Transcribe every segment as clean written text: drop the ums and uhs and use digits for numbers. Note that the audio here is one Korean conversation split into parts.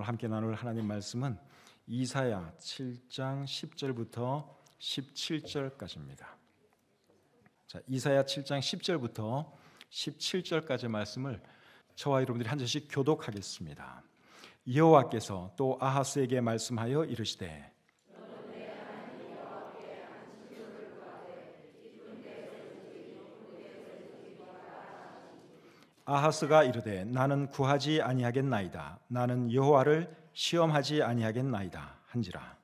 오늘 함께 나눌 하나님 말씀은 이사야 7장 10절부터 17절까지입니다. 자, 이사야 7장 10절부터 17절까지 말씀을 저와 여러분들이 한 절씩 교독하겠습니다. 여호와께서 또 아하스에게 말씀하여 이르시되 아하스가 이르되 나는 구하지 아니하겠나이다. 나는 여호와를 시험하지 아니하겠나이다 한지라.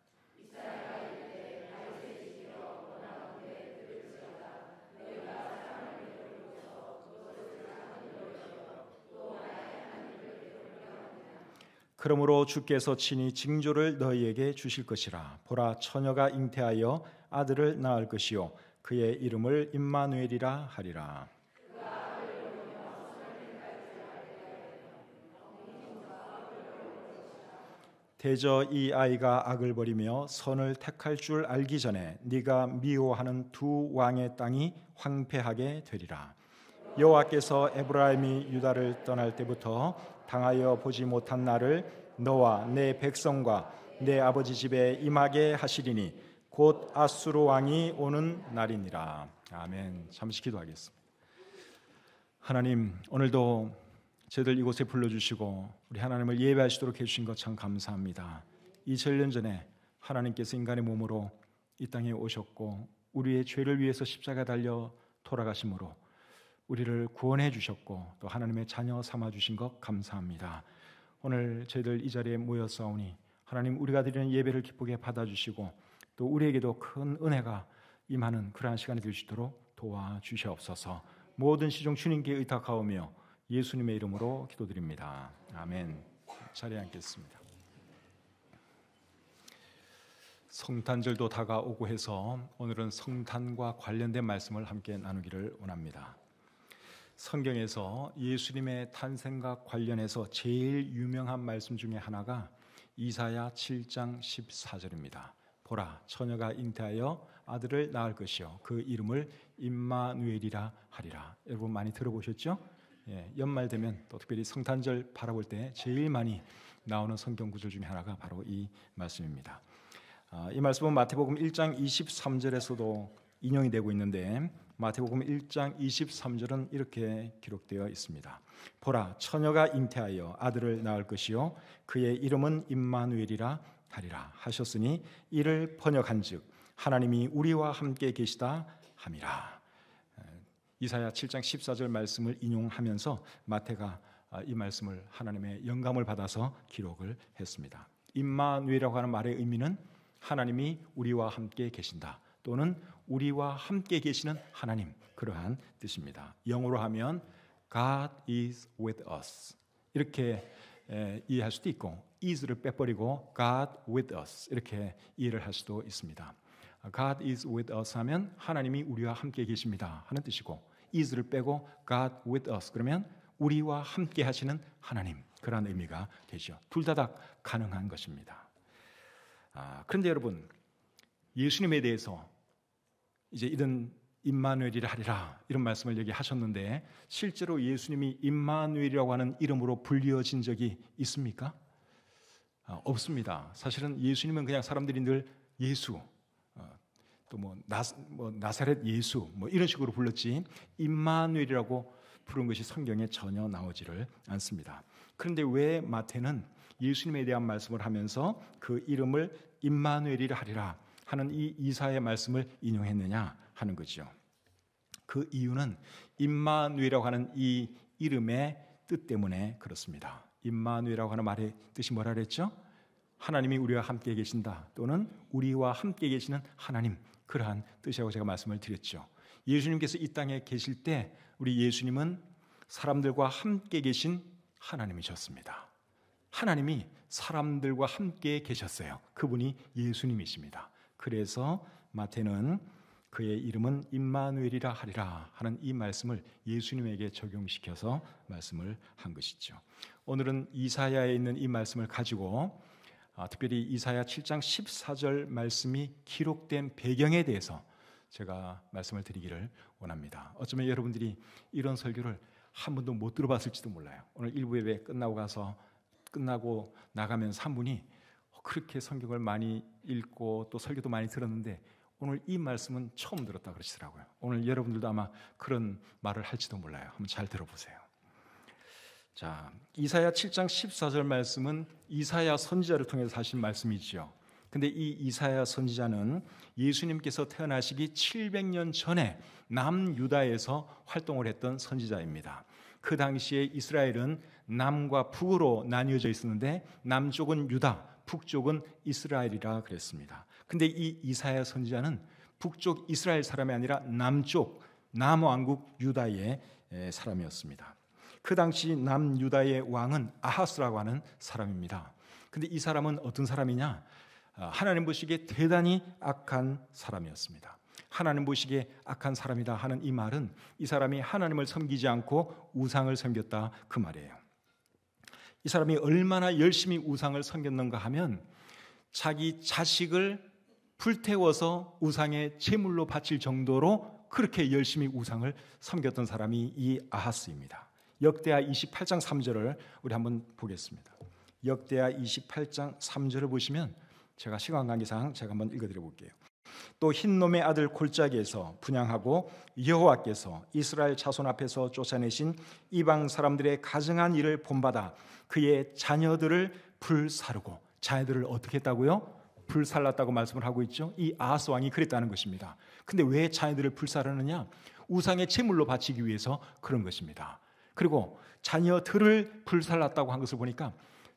그러므로 주께서 친히 징조를 너희에게 주실 것이라. 보라, 처녀가 잉태하여 아들을 낳을 것이요 그의 이름을 임마누엘이라 하리라. 대저 이 아이가 악을 버리며 선을 택할 줄 알기 전에 네가 미워하는 두 왕의 땅이 황폐하게 되리라. 여호와께서 에브라임이 유다를 떠날 때부터 당하여 보지 못한 날을 너와 내 백성과 내 아버지 집에 임하게 하시리니 곧 아수르 왕이 오는 날이니라. 아멘. 잠시 기도하겠습니다. 하나님, 오늘도 저희들 이곳에 불러주시고 우리 하나님을 예배하시도록 해주신 것 참 감사합니다. 2000년 전에 하나님께서 인간의 몸으로 이 땅에 오셨고 우리의 죄를 위해서 십자가 달려 돌아가심으로 우리를 구원해 주셨고 또 하나님의 자녀 삼아 주신 것 감사합니다. 오늘 저희들 이 자리에 모였사오니 하나님, 우리가 드리는 예배를 기쁘게 받아주시고 또 우리에게도 큰 은혜가 임하는 그러한 시간이 될 수 있도록 도와주시옵소서. 모든 시종 주님께 의탁하오며 예수님의 이름으로 기도드립니다. 아멘. 자리에 앉겠습니다. 성탄절도 다가오고 해서 오늘은 성탄과 관련된 말씀을 함께 나누기를 원합니다. 성경에서 예수님의 탄생과 관련해서 제일 유명한 말씀 중에 하나가 이사야 7장 14절입니다. 보라, 처녀가 잉태하여 아들을 낳을 것이요 그 이름을 임마누엘이라 하리라. 여러분 많이 들어보셨죠? 연말 되면 또 특별히 성탄절 바라볼 때 제일 많이 나오는 성경 구절 중에 하나가 바로 이 말씀입니다. 이 말씀은 마태복음 1장 23절에서도 인용이 되고 있는데 마태복음 1장 23절은 이렇게 기록되어 있습니다. 보라, 처녀가 잉태하여 아들을 낳을 것이요 그의 이름은 임마누엘이라 하리라 하셨으니 이를 번역한즉 하나님이 우리와 함께 계시다 함이라. 이사야 7장 14절 말씀을 인용하면서 마태가 이 말씀을 하나님의 영감을 받아서 기록을 했습니다. 임마누엘이라고 하는 말의 의미는 하나님이 우리와 함께 계신다 또는 우리와 함께 계시는 하나님, 그러한 뜻입니다. 영어로 하면 God is with us 이렇게 이해할 수도 있고 is를 빼버리고 God with us 이렇게 이해를 할 수도 있습니다. God is with us 하면 하나님이 우리와 함께 계십니다 하는 뜻이고 is를 빼고 God with us 그러면 우리와 함께 하시는 하나님, 그런 의미가 되죠. 둘 다 가능한 것입니다. 그런데 여러분, 예수님에 대해서 이제 이런 임마누엘이라 하리라 이런 말씀을 얘기하셨는데 실제로 예수님이 임마누엘이라고 하는 이름으로 불리어진 적이 있습니까? 없습니다. 사실은 예수님은 그냥 사람들이 늘 예수 또 나사렛 예수 이런 식으로 불렀지 임마누엘이라고 부른 것이 성경에 전혀 나오지를 않습니다. 그런데 왜 마태는 예수님에 대한 말씀을 하면서 그 이름을 임마누엘이라 하리라 하는 이 이사야의 말씀을 인용했느냐 하는 거죠. 그 이유는 임마누엘이라고 하는 이 이름의 뜻 때문에 그렇습니다. 임마누엘이라고 하는 말의 뜻이 뭐라 그랬죠? 하나님이 우리와 함께 계신다 또는 우리와 함께 계시는 하나님, 그러한 뜻이라고 제가 말씀을 드렸죠. 예수님께서 이 땅에 계실 때 우리 예수님은 사람들과 함께 계신 하나님이셨습니다. 하나님이 사람들과 함께 계셨어요. 그분이 예수님이십니다. 그래서 마태는 그의 이름은 임마누엘이라 하리라 하는 이 말씀을 예수님에게 적용시켜서 말씀을 한 것이죠. 오늘은 이사야에 있는 이 말씀을 가지고 특별히 이사야 7장 14절 말씀이 기록된 배경에 대해서 제가 말씀을 드리기를 원합니다. 어쩌면 여러분들이 이런 설교를 한 번도 못 들어봤을지도 몰라요. 오늘 일부 예배 끝나고 가서 끝나고 나가면서 한 분이 그렇게 성경을 많이 읽고 또 설교도 많이 들었는데 오늘 이 말씀은 처음 들었다 그러시더라고요. 오늘 여러분들도 아마 그런 말을 할지도 몰라요. 한번 잘 들어보세요. 자, 이사야 7장 14절 말씀은 이사야 선지자를 통해서 하신 말씀이지요. 근데 이 이사야 선지자는 예수님께서 태어나시기 700년 전에 남유다에서 활동을 했던 선지자입니다. 그 당시에 이스라엘은 남과 북으로 나뉘어져 있었는데 남쪽은 유다, 북쪽은 이스라엘이라 그랬습니다. 근데 이 이사야 선지자는 북쪽 이스라엘 사람이 아니라 남쪽 남왕국 유다의 사람이었습니다. 그 당시 남유다의 왕은 아하스라고 하는 사람입니다. 근데 이 사람은 어떤 사람이냐? 하나님 보시기에 대단히 악한 사람이었습니다. 하나님 보시기에 악한 사람이다 하는 이 말은 이 사람이 하나님을 섬기지 않고 우상을 섬겼다 그 말이에요. 이 사람이 얼마나 열심히 우상을 섬겼는가 하면 자기 자식을 불태워서 우상의 제물로 바칠 정도로 그렇게 열심히 우상을 섬겼던 사람이 이 아하스입니다. 역대하 28장 3절을 우리 한번 보겠습니다. 역대하 28장 3절을 보시면 제가 시간 관계상 제가 한번 읽어드려 볼게요. 또 흰놈의 아들 골짜기에서 분향하고 여호와께서 이스라엘 자손 앞에서 쫓아내신 이방 사람들의 가증한 일을 본받아 그의 자녀들을 불사르고, 자녀들을 어떻게 했다고요? 불살랐다고 말씀을 하고 있죠. 이 아하스 왕이 그랬다는 것입니다. 근데 왜 자녀들을 불사르느냐? 우상의 제물로 바치기 위해서 그런 것입니다. 그리고 자녀들을 불살랐다고 한 것을 보니까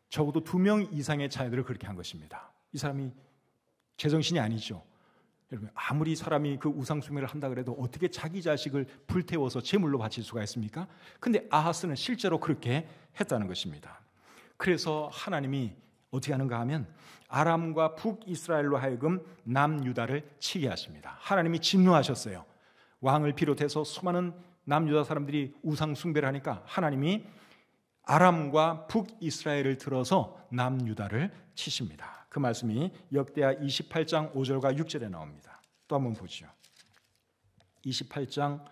적어도 2명 이상의 자녀들을 그렇게 한 것입니다. 이 사람이 제정신이 아니죠. 여러분, 아무리 사람이 그 우상숭배를 한다 그래도 어떻게 자기 자식을 불태워서 제물로 바칠 수가 있습니까? 근데 아하스는 실제로 그렇게 했다는 것입니다. 그래서 하나님이 어떻게 하는가 하면 아람과 북이스라엘로 하여금 남유다를 치게 하십니다. 하나님이 진노하셨어요. 왕을 비롯해서 수많은 남유다 사람들이 우상숭배를 하니까 하나님이 아람과 북이스라엘을 들어서 남유다를 치십니다. 그 말씀이 역대하 28장 5절과 6절에 나옵니다. 또 한번 보죠. 28장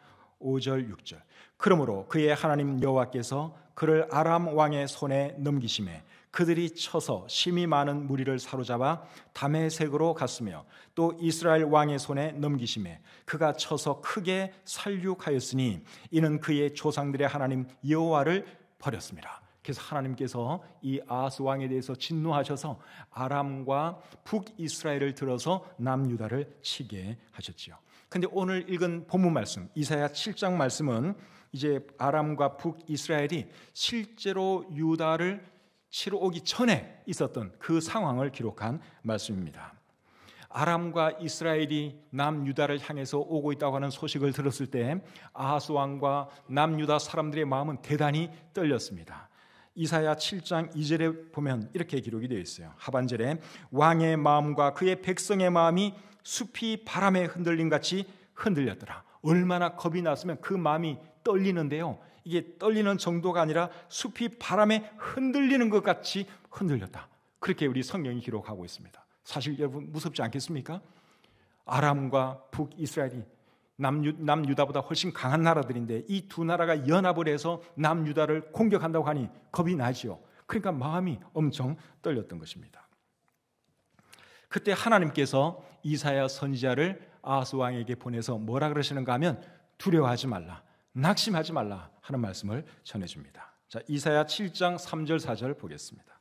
5절 6절. 그러므로 그의 하나님 여호와께서 그를 아람 왕의 손에 넘기심에 그들이 쳐서 심히 많은 무리를 사로잡아 다메섹으로 갔으며 또 이스라엘 왕의 손에 넘기심에 그가 쳐서 크게 살육하였으니 이는 그의 조상들의 하나님 여호와를 버렸습니다. 그래서 하나님께서 이 아하스 왕에 대해서 진노하셔서 아람과 북이스라엘을 들어서 남유다를 치게 하셨지요. 그런데 오늘 읽은 본문 말씀 이사야 7장 말씀은 이제 아람과 북이스라엘이 실제로 유다를 치러 오기 전에 있었던 그 상황을 기록한 말씀입니다. 아람과 이스라엘이 남유다를 향해서 오고 있다고 하는 소식을 들었을 때 아하스 왕과 남유다 사람들의 마음은 대단히 떨렸습니다. 이사야 7장 2절에 보면 이렇게 기록이 되어 있어요. 하반절에 왕의 마음과 그의 백성의 마음이 숲이 바람에 흔들림 같이 흔들렸더라. 얼마나 겁이 났으면 그 마음이 떨리는데요. 이게 떨리는 정도가 아니라 숲이 바람에 흔들리는 것 같이 흔들렸다. 그렇게 우리 성경이 기록하고 있습니다. 사실 여러분 무섭지 않겠습니까? 아람과 북이스라엘이 남유다보다 훨씬 강한 나라들인데 이 두 나라가 연합을 해서 남유다를 공격한다고 하니 겁이 나지요. 그러니까 마음이 엄청 떨렸던 것입니다. 그때 하나님께서 이사야 선지자를 아하스 왕에게 보내서 뭐라 그러시는가 하면 두려워하지 말라, 낙심하지 말라 하는 말씀을 전해줍니다. 자, 이사야 7장 3절 4절 보겠습니다.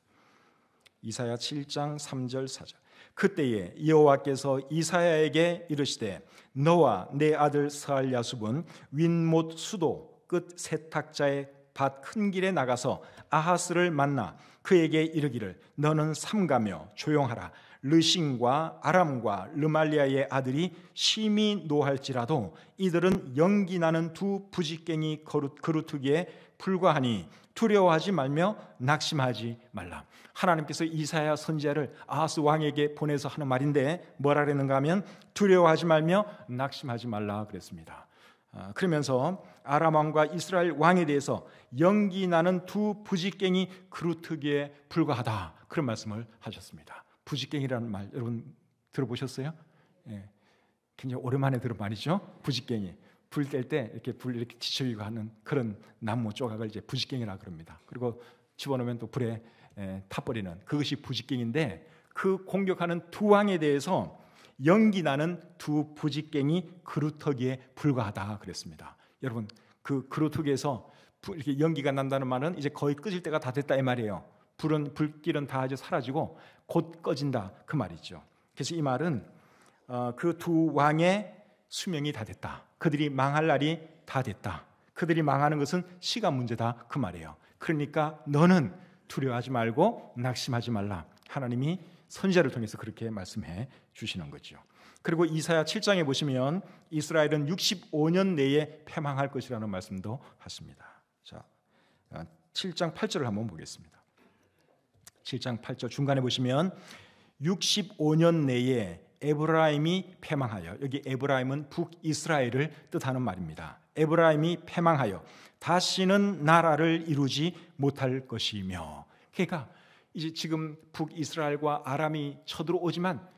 이사야 7장 3절 4절. 그때에 여호와께서 이사야에게 이르시되 너와 내 아들 스알야숲은 윗못 수도 끝 세탁자의 밭 큰 길에 나가서 아하스를 만나 그에게 이르기를 너는 삼가며 조용하라. 르신과 아람과 르말리아의 아들이 심히 노할지라도 이들은 연기 나는 두 부직갱이 그루트기에 불과하니 두려워하지 말며 낙심하지 말라. 하나님께서 이사야 선지자를 아하스 왕에게 보내서 하는 말인데 뭐라 그랬는가 하면 두려워하지 말며 낙심하지 말라 그랬습니다. 그러면서 아람 왕과 이스라엘 왕에 대해서 연기 나는 두 부직갱이 그루트기에 불과하다 그런 말씀을 하셨습니다. 부직갱이라는 말 여러분 들어보셨어요? 예, 굉장히 오랜만에 들은 말이죠. 부직갱이. 불 뗄 때 이렇게 불 이렇게 지쳐지고 하는 그런 나무 조각을 이제 부직갱이라 그럽니다. 그리고 집어넣으면 또 불에 타버리는 그것이 부직갱인데, 그 공격하는 두 왕에 대해서 연기 나는 두 부직갱이 그루터기에 불과하다 그랬습니다. 여러분, 그 그루터기에서 이렇게 연기가 난다는 말은 이제 거의 꺼질 때가 다 됐다 이 말이에요. 불길은 다 이제 사라지고 곧 꺼진다 그 말이죠. 그래서 이 말은 그 두 왕의 수명이 다 됐다. 그들이 망할 날이 다 됐다. 그들이 망하는 것은 시간 문제다 그 말이에요. 그러니까 너는 두려워하지 말고 낙심하지 말라. 하나님이 선지자를 통해서 그렇게 말씀해 주시는 거죠. 그리고 이사야 7장에 보시면 이스라엘은 65년 내에 패망할 것이라는 말씀도 하십니다. 자, 7장 8절을 한번 보겠습니다. 7장 8절 중간에 보시면 65년 내에 에브라임이 패망하여, 여기 에브라임은 북이스라엘을 뜻하는 말입니다. 에브라임이 패망하여 다시는 나라를 이루지 못할 것이며, 그러니까 이제 지금 북이스라엘과 아람이 쳐들어오지만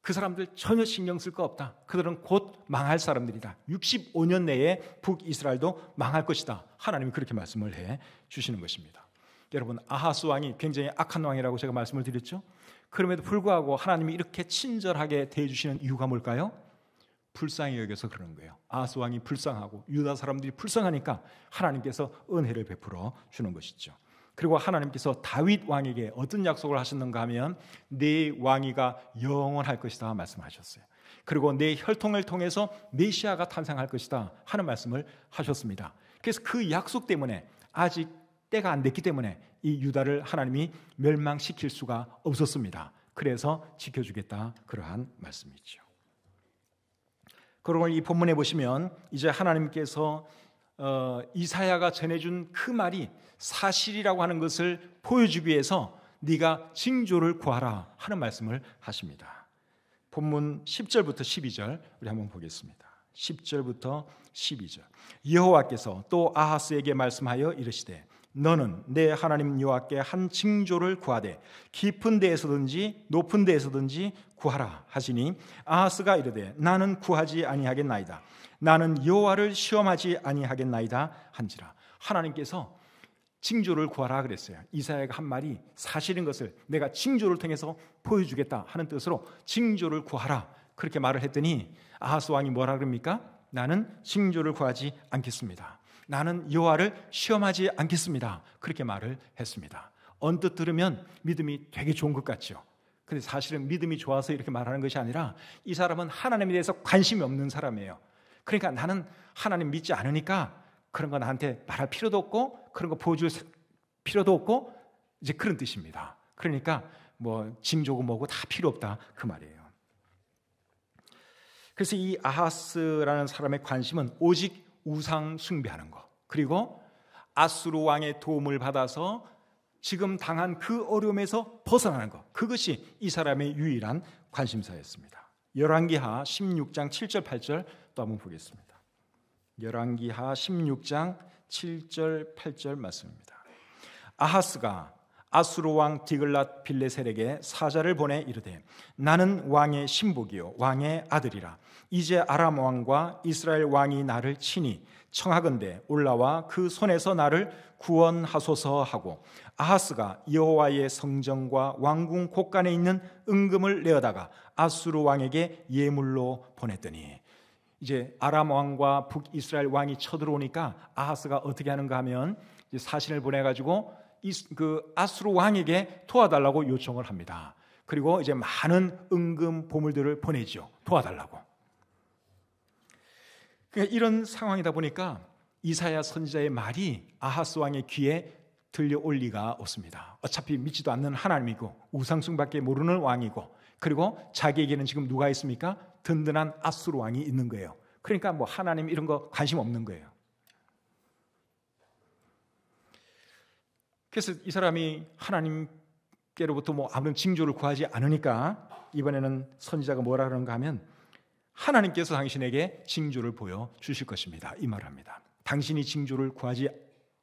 그 사람들 전혀 신경 쓸 거 없다. 그들은 곧 망할 사람들이다. 65년 내에 북이스라엘도 망할 것이다. 하나님이 그렇게 말씀을 해 주시는 것입니다. 여러분, 아하스 왕이 굉장히 악한 왕이라고 제가 말씀을 드렸죠. 그럼에도 불구하고 하나님이 이렇게 친절하게 대해주시는 이유가 뭘까요? 불쌍히 여겨서 그러는 거예요. 아하스 왕이 불쌍하고 유다 사람들이 불쌍하니까 하나님께서 은혜를 베풀어 주는 것이죠. 그리고 하나님께서 다윗 왕에게 어떤 약속을 하셨는가 하면 내 왕위가 영원할 것이다 말씀하셨어요. 그리고 내 혈통을 통해서 메시아가 탄생할 것이다 하는 말씀을 하셨습니다. 그래서 그 약속 때문에 아직 때가 안 됐기 때문에 이 유다를 하나님이 멸망시킬 수가 없었습니다. 그래서 지켜주겠다 그러한 말씀이죠. 그리고 이 본문에 보시면 이제 하나님께서 이사야가 전해준 그 말이 사실이라고 하는 것을 보여주기 위해서 네가 징조를 구하라 하는 말씀을 하십니다. 본문 10절부터 12절 우리 한번 보겠습니다. 10절부터 12절. 여호와께서 또 아하스에게 말씀하여 이르시되 너는 내 하나님 여호와께 한 징조를 구하되 깊은 데에서든지 높은 데에서든지 구하라 하시니 아하스가 이르되 나는 구하지 아니하겠나이다. 나는 여호와를 시험하지 아니하겠나이다 한지라. 하나님께서 징조를 구하라 그랬어요. 이사야가 한 말이 사실인 것을 내가 징조를 통해서 보여주겠다 하는 뜻으로 징조를 구하라 그렇게 말을 했더니 아하스 왕이 뭐라 그럽니까? 나는 징조를 구하지 않겠습니다. 나는 여호와를 시험하지 않겠습니다. 그렇게 말을 했습니다. 언뜻 들으면 믿음이 되게 좋은 것 같죠. 근데 사실은 믿음이 좋아서 이렇게 말하는 것이 아니라 이 사람은 하나님에 대해서 관심이 없는 사람이에요. 그러니까 나는 하나님 믿지 않으니까 그런 거 나한테 말할 필요도 없고 그런 거 보여줄 필요도 없고 이제 그런 뜻입니다. 그러니까 뭐 징조고 뭐고 다 필요 없다 그 말이에요. 그래서 이 아하스라는 사람의 관심은 오직 우상 숭배하는 것, 그리고 아수르 왕의 도움을 받아서 지금 당한 그 어려움에서 벗어나는 것, 그것이 이 사람의 유일한 관심사였습니다. 열왕기하 16장 7절 8절 또 한번 보겠습니다. 열왕기하 16장 7절 8절 말씀입니다. 아하스가 아수르 왕 디글랏 빌레셀에게 사자를 보내 이르되 나는 왕의 신복이요 왕의 아들이라. 이제 아람 왕과 이스라엘 왕이 나를 치니 청하건대 올라와 그 손에서 나를 구원하소서 하고 아하스가 여호와의 성전과 왕궁 곳간에 있는 은금을 내어다가 아수르 왕에게 예물로 보냈더니, 이제 아람 왕과 북이스라엘 왕이 쳐들어오니까 아하스가 어떻게 하는가 하면 사신을 보내가지고 그 아수르 왕에게 도와달라고 요청을 합니다. 그리고 이제 많은 은금 보물들을 보내죠. 도와달라고. 그러니까 이런 상황이다 보니까 이사야 선지자의 말이 아하스 왕의 귀에 들려올 리가 없습니다. 어차피 믿지도 않는 하나님이고 우상숭밖에 모르는 왕이고, 그리고 자기에게는 지금 누가 있습니까? 든든한 아수르 왕이 있는 거예요. 그러니까 뭐 하나님 이런 거 관심 없는 거예요. 그래서 이 사람이 하나님께로부터 뭐 아무런 징조를 구하지 않으니까 이번에는 선지자가 뭐라 그러는가 하면 하나님께서 당신에게 징조를 보여주실 것입니다, 이 말을 합니다. 당신이 징조를 구하지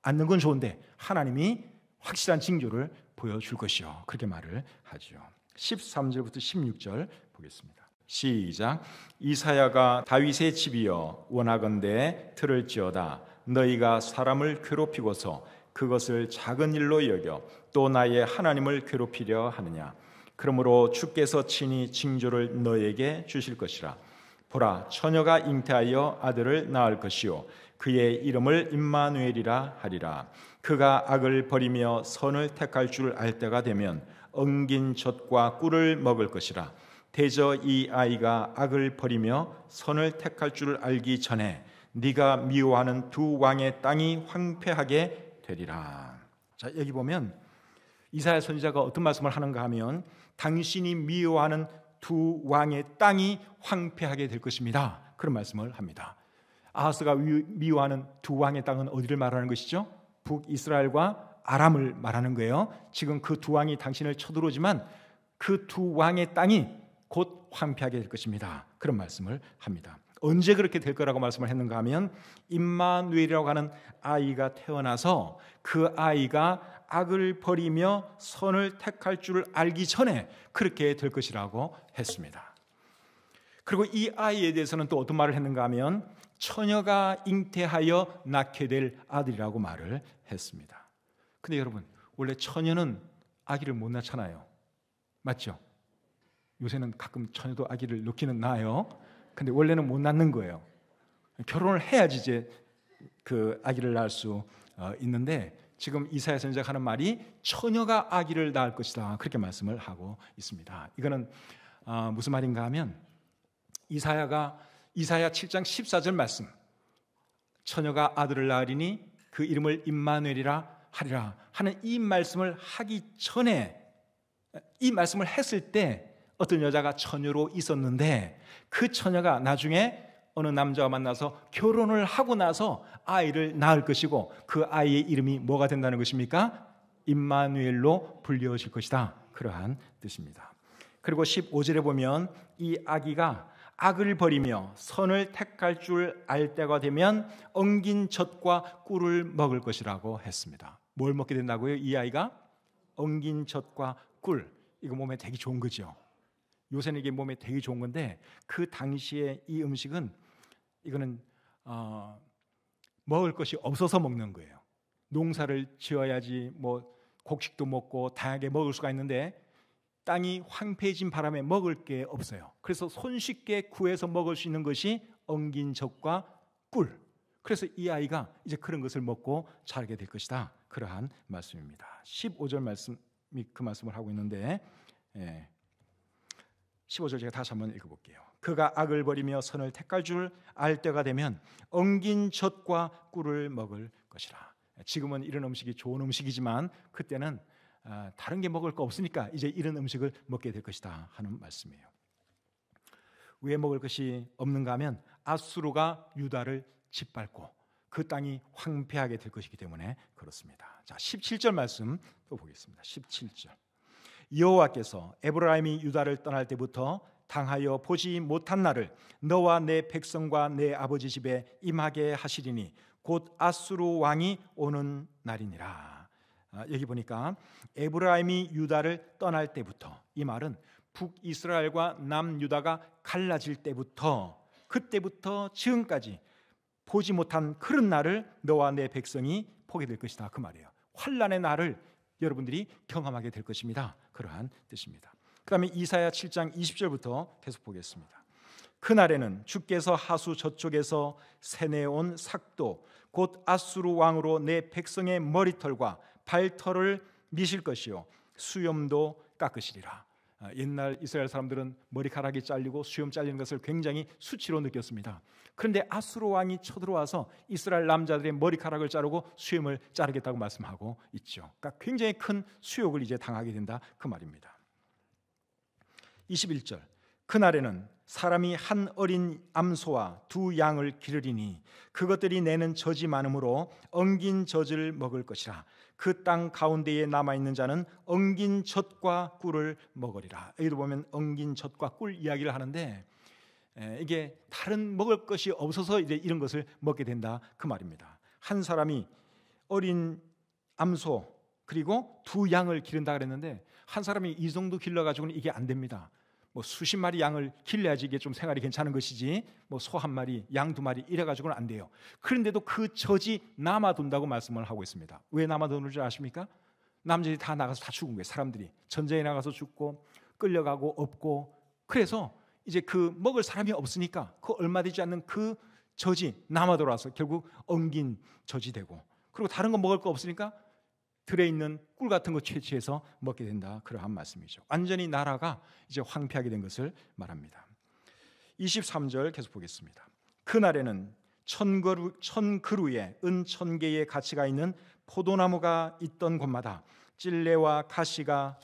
않는 건 좋은데 하나님이 확실한 징조를 보여줄 것이요, 그렇게 말을 하죠. 13절부터 16절 보겠습니다. 시작. 이사야가 다윗의 집이여 원하건대 들을지어다. 너희가 사람을 괴롭히고서 그것을 작은 일로 여겨 또 나의 하나님을 괴롭히려 하느냐. 그러므로 주께서 친히 징조를 너에게 주실 것이라. 보라, 처녀가 잉태하여 아들을 낳을 것이요 그의 이름을 임마누엘이라 하리라. 그가 악을 버리며 선을 택할 줄 알 때가 되면 엉긴 젖과 꿀을 먹을 것이라. 대저 이 아이가 악을 버리며 선을 택할 줄 알기 전에 네가 미워하는 두 왕의 땅이 황폐하게 되리라. 자, 여기 보면 이사야 선지자가 어떤 말씀을 하는가 하면 당신이 미워하는 두 왕의 땅이 황폐하게 될 것입니다. 그런 말씀을 합니다. 아하스가 미워하는 두 왕의 땅은 어디를 말하는 것이죠? 북이스라엘과 아람을 말하는 거예요. 지금 그 두 왕이 당신을 쳐들어오지만 그 두 왕의 땅이 곧 황폐하게 될 것입니다. 그런 말씀을 합니다. 언제 그렇게 될 거라고 말씀을 했는가 하면 임마누엘이라고 하는 아이가 태어나서 그 아이가 악을 버리며 선을 택할 줄 알기 전에 그렇게 될 것이라고 했습니다. 그리고 이 아이에 대해서는 또 어떤 말을 했는가 하면 처녀가 잉태하여 낳게 될 아들이라고 말을 했습니다. 근데 여러분, 원래 처녀는 아기를 못 낳잖아요. 맞죠? 요새는 가끔 처녀도 아기를 낳기는 낳아요. 근데 원래는 못 낳는 거예요. 결혼을 해야지 이제 그 아기를 낳을 수 있는데 지금 이사야 선지자가 하는 말이 처녀가 아기를 낳을 것이다. 그렇게 말씀을 하고 있습니다. 이거는 무슨 말인가 하면 이사야 7장 14절 말씀, 처녀가 아들을 낳으리니 그 이름을 임마누엘이라 하리라 하는 이 말씀을 하기 전에, 이 말씀을 했을 때 어떤 여자가 처녀로 있었는데 그 처녀가 나중에 어느 남자와 만나서 결혼을 하고 나서 아이를 낳을 것이고 그 아이의 이름이 뭐가 된다는 것입니까? 임마누엘로 불려질 것이다. 그러한 뜻입니다. 그리고 15절에 보면 이 아기가 악을 버리며 선을 택할 줄 알 때가 되면 엉긴 젖과 꿀을 먹을 것이라고 했습니다. 뭘 먹게 된다고요? 이 아이가 엉긴 젖과 꿀. 이거 몸에 되게 좋은 거죠. 요새는 이게 몸에 되게 좋은 건데 그 당시에 이 음식은 이거는 먹을 것이 없어서 먹는 거예요. 농사를 지어야지 뭐 곡식도 먹고 다양하게 먹을 수가 있는데 땅이 황폐해진 바람에 먹을 게 없어요. 그래서 손쉽게 구해서 먹을 수 있는 것이 엉긴 젖과 꿀. 그래서 이 아이가 이제 그런 것을 먹고 자라게 될 것이다. 그러한 말씀입니다. 15절 말씀이 그 말씀을 하고 있는데 15절 제가 다시 한번 읽어볼게요. 그가 악을 버리며 선을 택할 줄 알 때가 되면 엉긴 젖과 꿀을 먹을 것이라. 지금은 이런 음식이 좋은 음식이지만 그때는 다른 게 먹을 거 없으니까 이제 이런 음식을 먹게 될 것이다 하는 말씀이에요. 왜 먹을 것이 없는가 하면 아수르가 유다를 짓밟고 그 땅이 황폐하게 될 것이기 때문에 그렇습니다. 자, 17절 말씀 또 보겠습니다. 17절. 여호와께서 에브라임이 유다를 떠날 때부터 당하여 보지 못한 날을 너와 내 백성과 내 아버지 집에 임하게 하시리니 곧 아수르 왕이 오는 날이니라. 여기 보니까 에브라임이 유다를 떠날 때부터, 이 말은 북이스라엘과 남유다가 갈라질 때부터, 그때부터 지금까지 보지 못한 그런 날을 너와 내 백성이 보게 될 것이다. 그 말이에요. 환난의 날을 여러분들이 경험하게 될 것입니다. 그러한 뜻입니다. 그 다음에 이사야 7장 20절부터 계속 보겠습니다. 그날에는 주께서 하수 저쪽에서 세내온 삭도 곧 아수르 왕으로 내 백성의 머리털과 발털을 미실 것이요 수염도 깎으시리라. 옛날 이스라엘 사람들은 머리카락이 잘리고 수염 잘리는 것을 굉장히 수치로 느꼈습니다. 그런데 아수르 왕이 쳐들어와서 이스라엘 남자들의 머리카락을 자르고 수염을 자르겠다고 말씀하고 있죠. 그러니까 굉장히 큰 수욕을 이제 당하게 된다 그 말입니다. 21절. 그날에는 사람이 한 어린 암소와 두 양을 기르리니 그것들이 내는 젖이 많으므로 엉긴 젖을 먹을 것이라. 그 땅 가운데에 남아있는 자는 엉긴 젖과 꿀을 먹으리라. 여기도 보면 엉긴 젖과 꿀 이야기를 하는데 이게 다른 먹을 것이 없어서 이제 이런 것을 먹게 된다 그 말입니다. 한 사람이 어린 암소 그리고 두 양을 기른다 그랬는데 한 사람이 이 정도 길러가지고는 이게 안 됩니다. 뭐 수십 마리 양을 길러야지 이게 좀 생활이 괜찮은 것이지 뭐 소 한 마리, 양 두 마리 이래가지고는 안 돼요. 그런데도 그 젖이 남아돈다고 말씀을 하고 있습니다. 왜 남아도는 줄 아십니까? 남자들이 다 나가서 다 죽은 거예요. 사람들이 전쟁에 나가서 죽고 끌려가고 없고, 그래서 이제 그 먹을 사람이 없으니까 그 얼마 되지 않는 그 젖이 남아 돌아서 결국 엉긴 젖이 되고, 그리고 다른 거 먹을 거 없으니까 들에 있는 꿀 같은 거 채취해서 먹게 된다, 그러한 말씀이죠. 완전히 나라가 이제 황폐하게 된 것을 말합니다. 23절 계속 보겠습니다. 그날에는 천 그루에 은 1000개의 가치가 있는 포도나무가 있던 곳마다 찔레와 가시가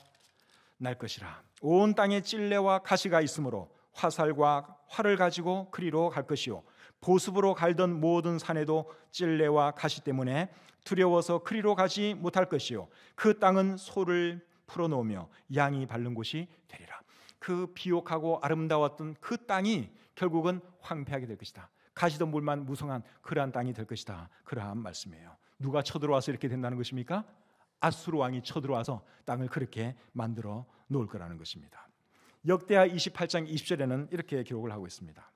날 것이라. 온 땅에 찔레와 가시가 있으므로 화살과 활을 가지고 그리로 갈 것이요, 보습으로 갈던 모든 산에도 찔레와 가시 때문에 두려워서 그리로 가지 못할 것이요, 그 땅은 소를 풀어놓으며 양이 밟는 곳이 되리라. 그 비옥하고 아름다웠던 그 땅이 결국은 황폐하게 될 것이다. 가시도 물만 무성한 그러한 땅이 될 것이다, 그러한 말씀이에요. 누가 쳐들어와서 이렇게 된다는 것입니까? 아수르 왕이 쳐들어와서 땅을 그렇게 만들어 놓을 거라는 것입니다. 역대하 28장 20절에는 이렇게 기록을 하고 있습니다.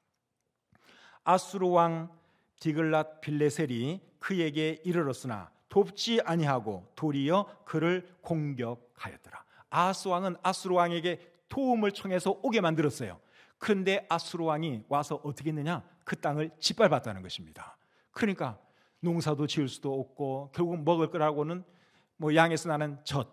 아수르 왕 디글랏 빌레셀이 그에게 이르렀으나 돕지 아니하고 도리어 그를 공격하였더라. 아하스 왕은 아수르 왕에게 도움을 청해서 오게 만들었어요. 그런데 아수르 왕이 와서 어떻게 했느냐? 그 땅을 짓밟았다는 것입니다. 그러니까 농사도 지을 수도 없고 결국 먹을 거라고는 뭐 양에서 나는 젖,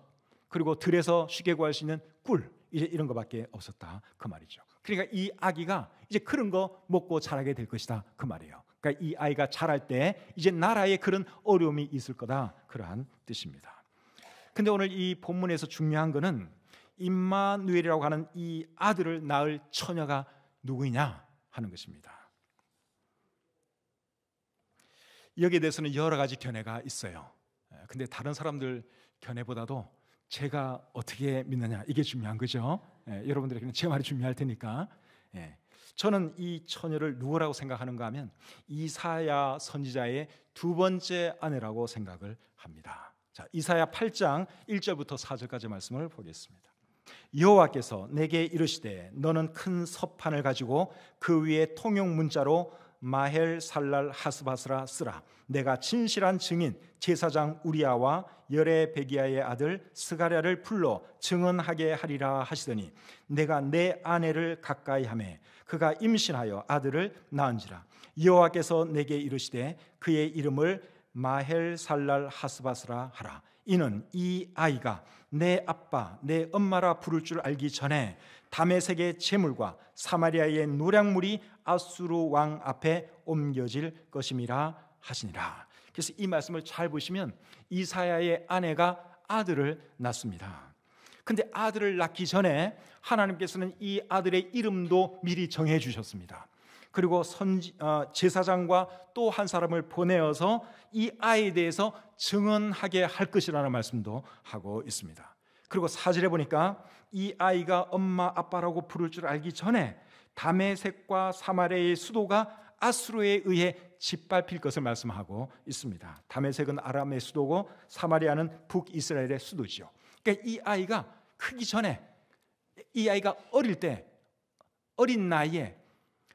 그리고 들에서 쉽게 구할 수 있는 꿀, 이제 이런 거밖에 없었다, 그 말이죠. 그러니까 이 아기가 이제 그런 거 먹고 자라게 될 것이다, 그 말이에요. 그러니까 이 아이가 자랄 때 이제 나라에 그런 어려움이 있을 거다, 그러한 뜻입니다. 근데 오늘 이 본문에서 중요한 거는 임마누엘이라고 하는 이 아들을 낳을 처녀가 누구냐 하는 것입니다. 여기에 대해서는 여러 가지 견해가 있어요. 근데 다른 사람들 견해보다도 제가 어떻게 믿느냐, 이게 중요한 거죠. 여러분들에게는 제 말이 중요할 테니까. 저는 이 처녀를 누구라고 생각하는가 하면 이사야 선지자의 두 번째 아내라고 생각을 합니다. 자, 이사야 8장 1절부터 4절까지 말씀을 보겠습니다. 여호와께서 내게 이르시되 너는 큰 서판을 가지고 그 위에 통용 문자로 마헬 살랄 하스바스라 쓰라. 내가 진실한 증인 제사장 우리아와 여레베기야의 아들 스가랴를 불러 증언하게 하리라 하시더니 내가 내 아내를 가까이 하매 그가 임신하여 아들을 낳은지라. 여호와께서 내게 이르시되 그의 이름을 마헬 살랄 하스바스라 하라. 이는 이 아이가 내 아빠 내 엄마라 부를 줄 알기 전에 다메섹의 재물과 사마리아의 노량물이 아수르 왕 앞에 옮겨질 것임이라 하시니라. 그래서 이 말씀을 잘 보시면 이사야의 아내가 아들을 낳습니다. 근데 아들을 낳기 전에 하나님께서는 이 아들의 이름도 미리 정해 주셨습니다. 그리고 제사장과 또 한 사람을 보내어서 이 아이에 대해서 증언하게 할 것이라는 말씀도 하고 있습니다. 그리고 4절에 보니까 이 아이가 엄마 아빠라고 부를 줄 알기 전에 다메섹과 사마리아의 수도가 아수르에 의해 짓밟힐 것을 말씀하고 있습니다. 다메섹은 아람의 수도고 사마리아는 북이스라엘의 수도죠. 그러니까 이 아이가 크기 전에, 이 아이가 어릴 때, 어린 나이에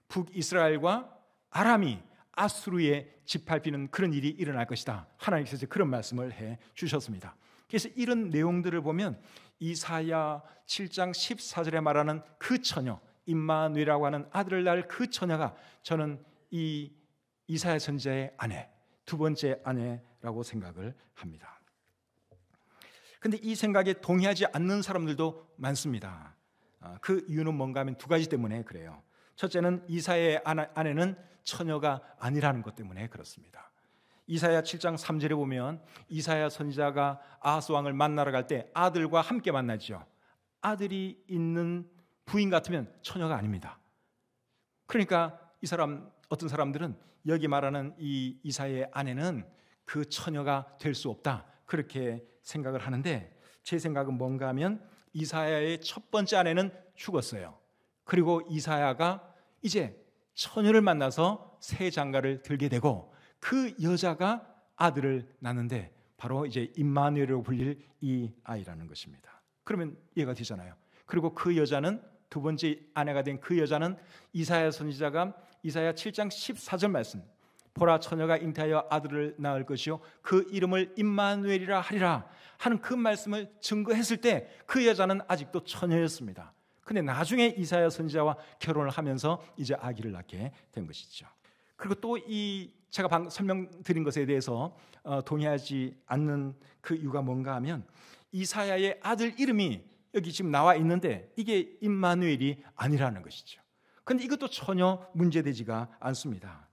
북이스라엘과 아람이 아수르에 짓밟히는 그런 일이 일어날 것이다, 하나님께서 그런 말씀을 해 주셨습니다. 그래서 이런 내용들을 보면 이사야 7장 14절에 말하는 그 처녀, 임마누엘이라고 하는 아들을 낳을 그 처녀가 저는 이 이사야 선지자의 아내, 두 번째 아내라고 생각을 합니다. 그런데 이 생각에 동의하지 않는 사람들도 많습니다. 그 이유는 뭔가 하면 두 가지 때문에 그래요. 첫째는 이사야의 아내는 처녀가 아니라는 것 때문에 그렇습니다. 이사야 7장 3절에 보면 이사야 선지자가 아하스 왕을 만나러 갈 때 아들과 함께 만나죠. 아들이 있는 부인 같으면 처녀가 아닙니다. 그러니까 어떤 사람들은 여기 말하는 이 이사야의 아내는 그 처녀가 될 수 없다, 그렇게 생각을 하는데, 제 생각은 뭔가 하면 이사야의 첫 번째 아내는 죽었어요. 그리고 이사야가 이제 처녀를 만나서 새 장가를 들게 되고 그 여자가 아들을 낳는데 바로 이제 임마누엘이라고 불릴 이 아이라는 것입니다. 그러면 이해가 되잖아요. 그리고 그 여자는 두 번째 아내가 된 그 여자는 이사야 선지자가 이사야 7장 14절 말씀, 보라 처녀가 잉태하여 아들을 낳을 것이요 그 이름을 임마누엘이라 하리라 하는 그 말씀을 증거했을 때 그 여자는 아직도 처녀였습니다. 근데 나중에 이사야 선지자와 결혼을 하면서 이제 아기를 낳게 된 것이죠. 그리고 또 이 제가 방금 설명드린 것에 대해서 동의하지 않는 그 이유가 뭔가 하면 이사야의 아들 이름이 여기 지금 나와 있는데 이게 임마누엘이 아니라는 것이죠. 그런데 이것도 전혀 문제되지가 않습니다.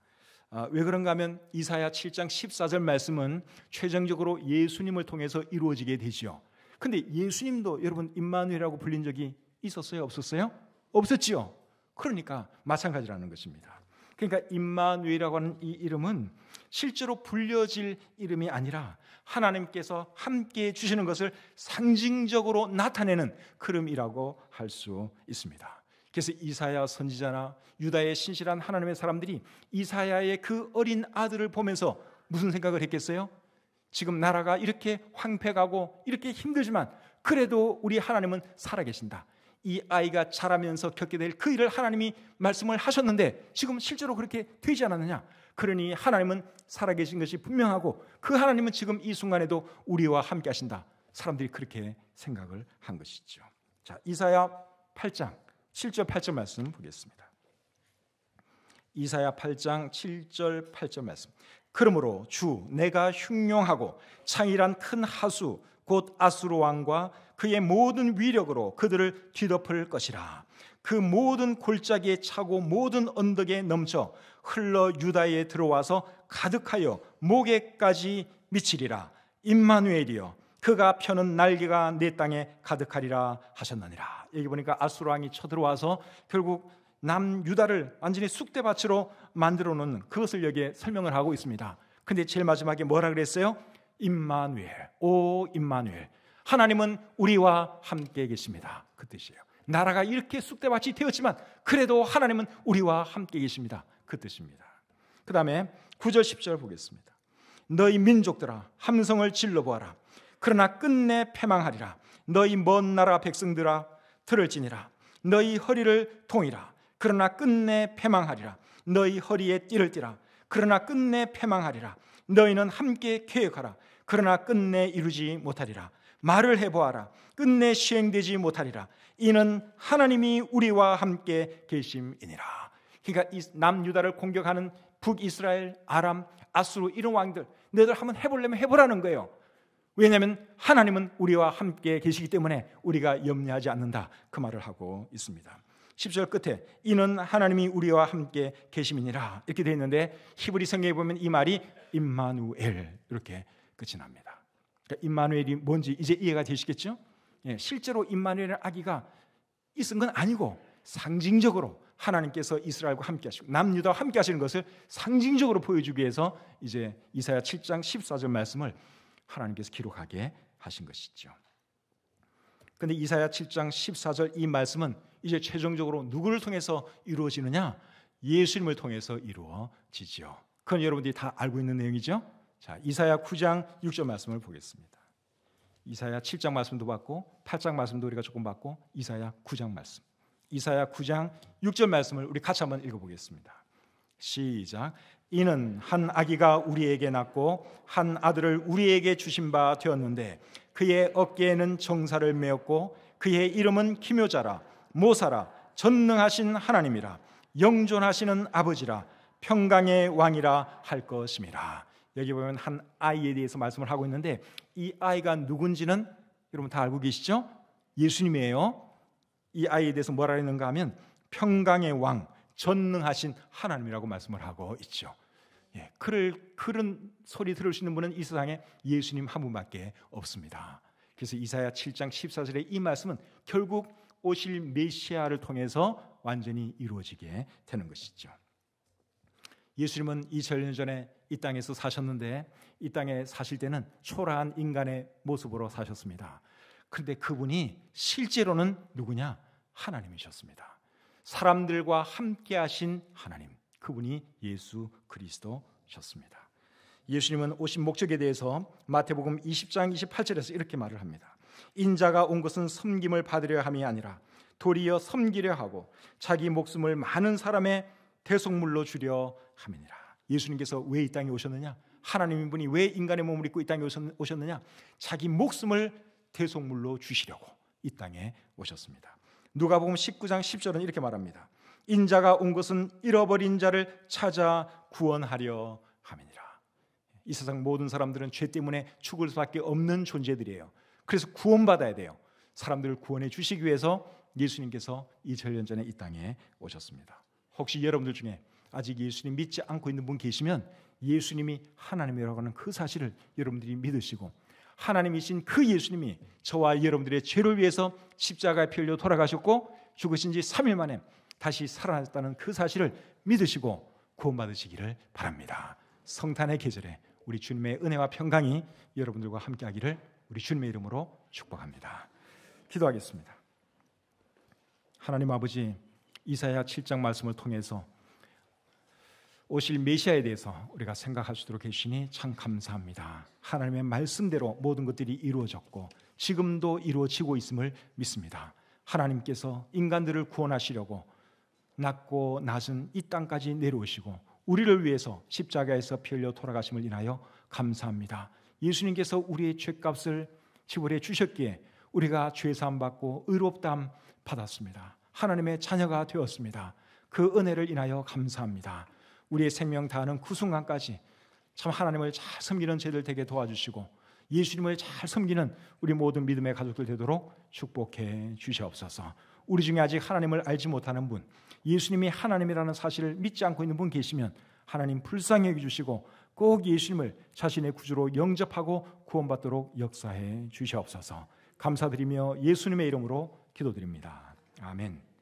왜 그런가 하면 이사야 7장 14절 말씀은 최종적으로 예수님을 통해서 이루어지게 되지요. 그런데 예수님도 여러분 임마누엘이라고 불린 적이 있었어요? 없었어요? 없었지요. 그러니까 마찬가지라는 것입니다. 그러니까 임마누엘이라고 하는 이 이름은 실제로 불려질 이름이 아니라 하나님께서 함께해 주시는 것을 상징적으로 나타내는 이름이라고 할 수 있습니다. 그래서 이사야 선지자나 유다의 신실한 하나님의 사람들이 이사야의 그 어린 아들을 보면서 무슨 생각을 했겠어요? 지금 나라가 이렇게 황폐하고 이렇게 힘들지만 그래도 우리 하나님은 살아계신다. 이 아이가 자라면서 겪게 될 그 일을 하나님이 말씀을 하셨는데 지금 실제로 그렇게 되지 않았느냐? 그러니 하나님은 살아계신 것이 분명하고 그 하나님은 지금 이 순간에도 우리와 함께 하신다. 사람들이 그렇게 생각을 한 것이죠. 자, 이사야 8장 7절 8절 말씀 보겠습니다. 이사야 8장 7절 8절 말씀. 그러므로 주 내가 흉룡하고 창이란 큰 하수 곧 아수르 왕과 그의 모든 위력으로 그들을 뒤덮을 것이라. 그 모든 골짜기에 차고 모든 언덕에 넘쳐 흘러 유다에 들어와서 가득하여 목에까지 미치리라. 임마누엘이여 그가 펴는 날개가 내 땅에 가득하리라 하셨느니라. 여기 보니까 아수르 왕이 쳐들어와서 결국 남유다를 완전히 쑥대밭으로 만들어 놓는 그것을 여기에 설명을 하고 있습니다. 근데 제일 마지막에 뭐라 그랬어요? 임마누엘, 오 임마누엘, 하나님은 우리와 함께 계십니다. 그 뜻이에요. 나라가 이렇게 쑥대밭이 되었지만 그래도 하나님은 우리와 함께 계십니다. 그 뜻입니다. 그 다음에 9절 10절 보겠습니다. 너희 민족들아 함성을 질러보아라. 그러나 끝내 패망하리라. 너희 먼 나라 백성들아 들을지니라. 너희 허리를 동이라. 그러나 끝내 패망하리라. 너희 허리에 띠를 띠라. 그러나 끝내 패망하리라. 너희는 함께 계획하라. 그러나 끝내 이루지 못하리라. 말을 해보아라. 끝내 시행되지 못하리라. 이는 하나님이 우리와 함께 계심이니라. 그러니까 이 남유다를 공격하는 북이스라엘, 아람, 아수르 이런 왕들 너희들 한번 해보려면 해보라는 거예요. 왜냐하면 하나님은 우리와 함께 계시기 때문에 우리가 염려하지 않는다. 그 말을 하고 있습니다. 10절 끝에 이는 하나님이 우리와 함께 계심이니라 이렇게 되어 있는데 히브리 성경에 보면 이 말이 임마누엘 이렇게 끝이 납니다. 그러니까 임마누엘이 뭔지 이제 이해가 되시겠죠? 예, 실제로 임마누엘 아기가 있은 건 아니고 상징적으로 하나님께서 이스라엘과 함께 하시고 남유다와 함께 하시는 것을 상징적으로 보여주기 위해서 이제 이사야 7장 14절 말씀을 하나님께서 기록하게 하신 것이죠. 그런데 이사야 7장 14절 이 말씀은 이제 최종적으로 누구를 통해서 이루어지느냐? 예수님을 통해서 이루어지죠. 그건 여러분들이 다 알고 있는 내용이죠. 자, 이사야 9장 6절 말씀을 보겠습니다. 이사야 7장 말씀도 봤고 8장 말씀도 우리가 조금 봤고 이사야 9장 말씀. 이사야 9장 6절 말씀을 우리 같이 한번 읽어보겠습니다. 시작. 이는 한 아기가 우리에게 낳고 한 아들을 우리에게 주신 바 되었는데 그의 어깨에는 정사를 메었고 그의 이름은 기묘자라 모사라 전능하신 하나님이라 영존하시는 아버지라 평강의 왕이라 할 것임이라. 여기 보면 한 아이에 대해서 말씀을 하고 있는데 이 아이가 누군지는 여러분 다 알고 계시죠? 예수님이에요. 이 아이에 대해서 뭐라 했는가 하면 평강의 왕, 전능하신 하나님이라고 말씀을 하고 있죠. 예, 그런 소리 들을 수 있는 분은 이 세상에 예수님 한 분밖에 없습니다. 그래서 이사야 7장 14절의 이 말씀은 결국 오실 메시아를 통해서 완전히 이루어지게 되는 것이죠. 예수님은 2000년 전에 이 땅에서 사셨는데 이 땅에 사실 때는 초라한 인간의 모습으로 사셨습니다. 그런데 그분이 실제로는 누구냐? 하나님이셨습니다. 사람들과 함께 하신 하나님, 그분이 예수 그리스도셨습니다. 예수님은 오신 목적에 대해서 마태복음 20장 28절에서 이렇게 말을 합니다. 인자가 온 것은 섬김을 받으려 함이 아니라 도리어 섬기려 하고 자기 목숨을 많은 사람의 대속물로 주려 함이니라. 예수님께서 왜 이 땅에 오셨느냐? 하나님인 분이 왜 인간의 몸을 입고 이 땅에 오셨느냐? 자기 목숨을 대속물로 주시려고 이 땅에 오셨습니다. 누가복음 19장 10절은 이렇게 말합니다. 인자가 온 것은 잃어버린 자를 찾아 구원하려 함이니라. 이 세상 모든 사람들은 죄 때문에 죽을 수밖에 없는 존재들이에요. 그래서 구원받아야 돼요. 사람들을 구원해 주시기 위해서 예수님께서 2000년 전에 이 땅에 오셨습니다. 혹시 여러분들 중에 아직 예수님 믿지 않고 있는 분 계시면 예수님이 하나님이라고 하는 그 사실을 여러분들이 믿으시고 하나님이신 그 예수님이 저와 여러분들의 죄를 위해서 십자가에 피 흘려 돌아가셨고 죽으신 지 3일 만에 다시 살아났다는 그 사실을 믿으시고 구원받으시기를 바랍니다. 성탄의 계절에 우리 주님의 은혜와 평강이 여러분들과 함께하기를 우리 주님의 이름으로 축복합니다. 기도하겠습니다. 하나님 아버지, 이사야 7장 말씀을 통해서 오실 메시아에 대해서 우리가 생각할 수 있도록 해주시니 참 감사합니다. 하나님의 말씀대로 모든 것들이 이루어졌고 지금도 이루어지고 있음을 믿습니다. 하나님께서 인간들을 구원하시려고 낮고 낮은 이 땅까지 내려오시고 우리를 위해서 십자가에서 피 흘려 돌아가심을 인하여 감사합니다. 예수님께서 우리의 죄값을 지불해 주셨기에 우리가 죄사함 받고 의롭다함 받았습니다. 하나님의 자녀가 되었습니다. 그 은혜를 인하여 감사합니다. 우리의 생명 다하는 그 순간까지 참 하나님을 잘 섬기는 저희들 되게 도와주시고 예수님을 잘 섬기는 우리 모든 믿음의 가족들 되도록 축복해 주시옵소서. 우리 중에 아직 하나님을 알지 못하는 분, 예수님이 하나님이라는 사실을 믿지 않고 있는 분 계시면 하나님 불쌍히 여겨주시고 꼭 예수님을 자신의 구주로 영접하고 구원받도록 역사해 주시옵소서. 감사드리며 예수님의 이름으로 기도드립니다. 아멘.